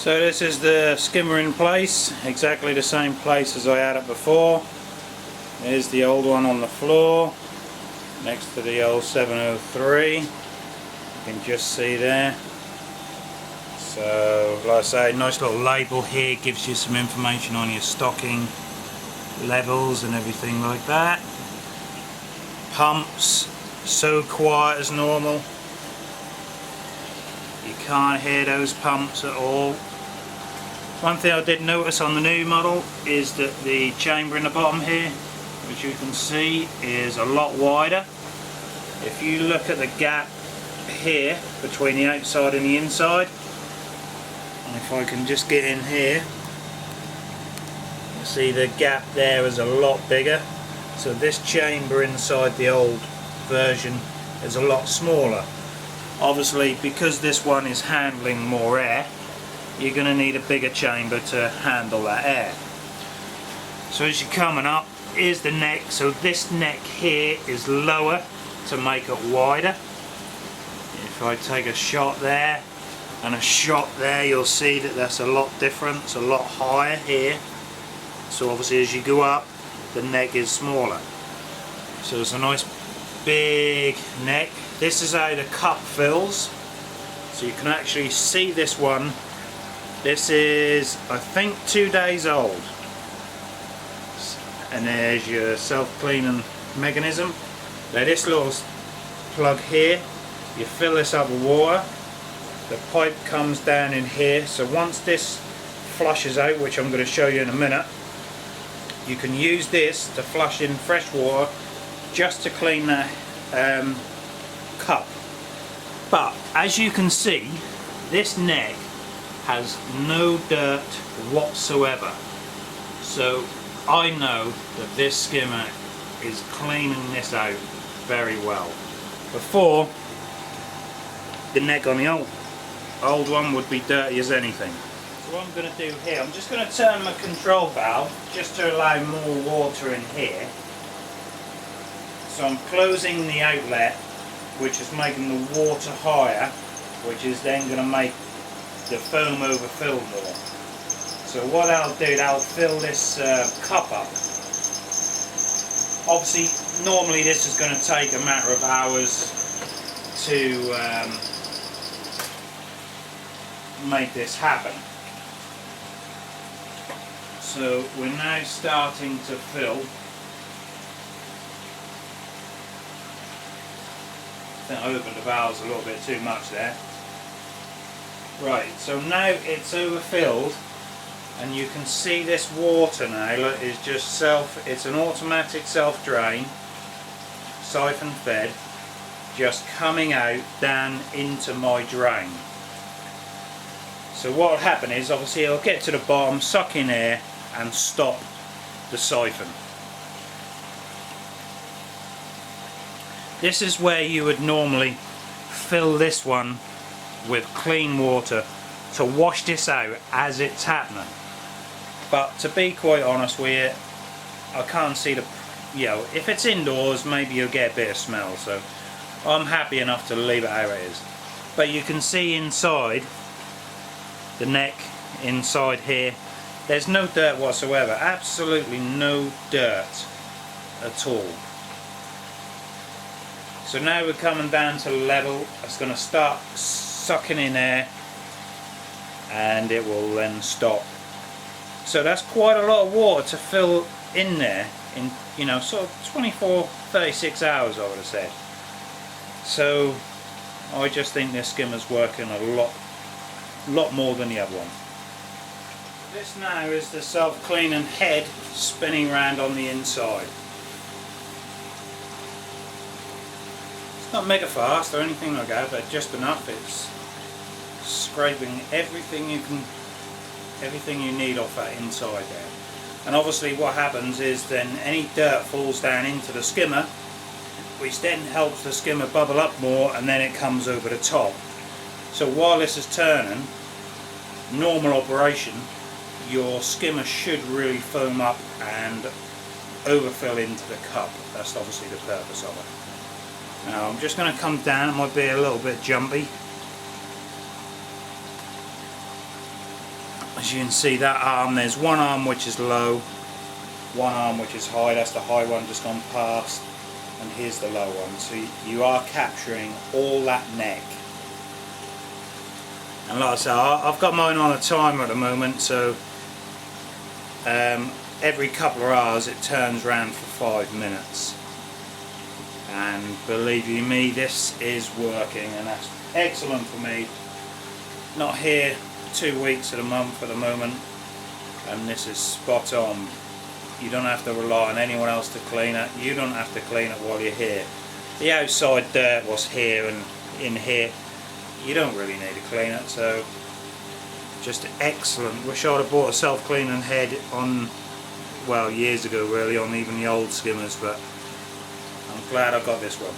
So this is the skimmer in place, exactly the same place as I had it before. There's the old one on the floor, next to the old 703. You can just see there. So, like I say, nice little label here, gives you some information on your stocking levels and everything like that. Pumps, so quiet as normal. You can't hear those pumps at all. One thing I did notice on the new model is that the chamber in the bottom here, which you can see, is a lot wider. If you look at the gap here between the outside and the inside, and if I can just get in here, you see the gap there is a lot bigger. So this chamber inside the old version is a lot smaller. Obviously, because this one is handling more air, you're going to need a bigger chamber to handle that air. So as you're coming up, here's the neck. So this neck here is lower to make it wider. If I take a shot there and a shot there, you'll see that that's a lot different. It's a lot higher here. So obviously as you go up, the neck is smaller. So it's a nice big neck. This is how the cup fills. So you can actually see this one. This is, I think, 2 days old. And there's your self-cleaning mechanism. Now this little plug here, you fill this up with water. The pipe comes down in here. So once this flushes out, which I'm going to show you in a minute, you can use this to flush in fresh water just to clean the cup. But as you can see, this neck has no dirt whatsoever. So I know that this skimmer is cleaning this out very well. Before, the neck on the old one would be dirty as anything. So what I'm going to do here, I'm just going to turn my control valve just to allow more water in here. So I'm closing the outlet, which is making the water higher, which is then going to make the foam overfill more. So what I'll do, I'll fill this cup up. Obviously, normally this is going to take a matter of hours to make this happen. So we're now starting to fill. I think I opened the valves a little bit too much there. Right, so now it's overfilled, and you can see this water now is just it's an automatic self-drain, siphon fed, just coming out down into my drain. So what will happen is, obviously it'll get to the bottom, suck in air and stop the siphon. This is where you would normally fill this one with clean water to wash this out as it's happening. But to be quite honest with you, I can't see the, if it's indoors maybe you'll get a bit of smell, so I'm happy enough to leave it how it is. But you can see inside, the neck inside here, there's no dirt whatsoever, absolutely no dirt at all. So now we're coming down to level. It's going to start sucking in air and it will then stop. So that's quite a lot of water to fill in there in, sort of 24-36 hours, I would have said. So I just think this skimmer's working a lot more than the other one. This now is the self-cleaning head spinning around on the inside. It's not mega fast or anything like that, but just enough. It's scraping everything you need off that inside there. And obviously what happens is then any dirt falls down into the skimmer, which then helps the skimmer bubble up more, and then it comes over the top. So while this is turning, normal operation, your skimmer should really foam up and overfill into the cup. That's obviously the purpose of it. Now I'm just going to come down, it might be a little bit jumpy. as you can see, that arm, there's one arm which is low, one arm which is high. That's the high one just gone past, and here's the low one. So you are capturing all that neck. And like I say, I've got mine on a timer at the moment, so every couple of hours it turns around for 5 minutes. And believe you me, this is working, and that's excellent for me. Not here 2 weeks of the month at the moment, and this is spot on. You don't have to rely on anyone else to clean it. You don't have to clean it while you're here. The outside dirt was here and in here. You don't really need to clean it, so just excellent. Wish I'd have bought a self-cleaning head on, well, years ago really, on even the old skimmers, but I'm glad I got this one.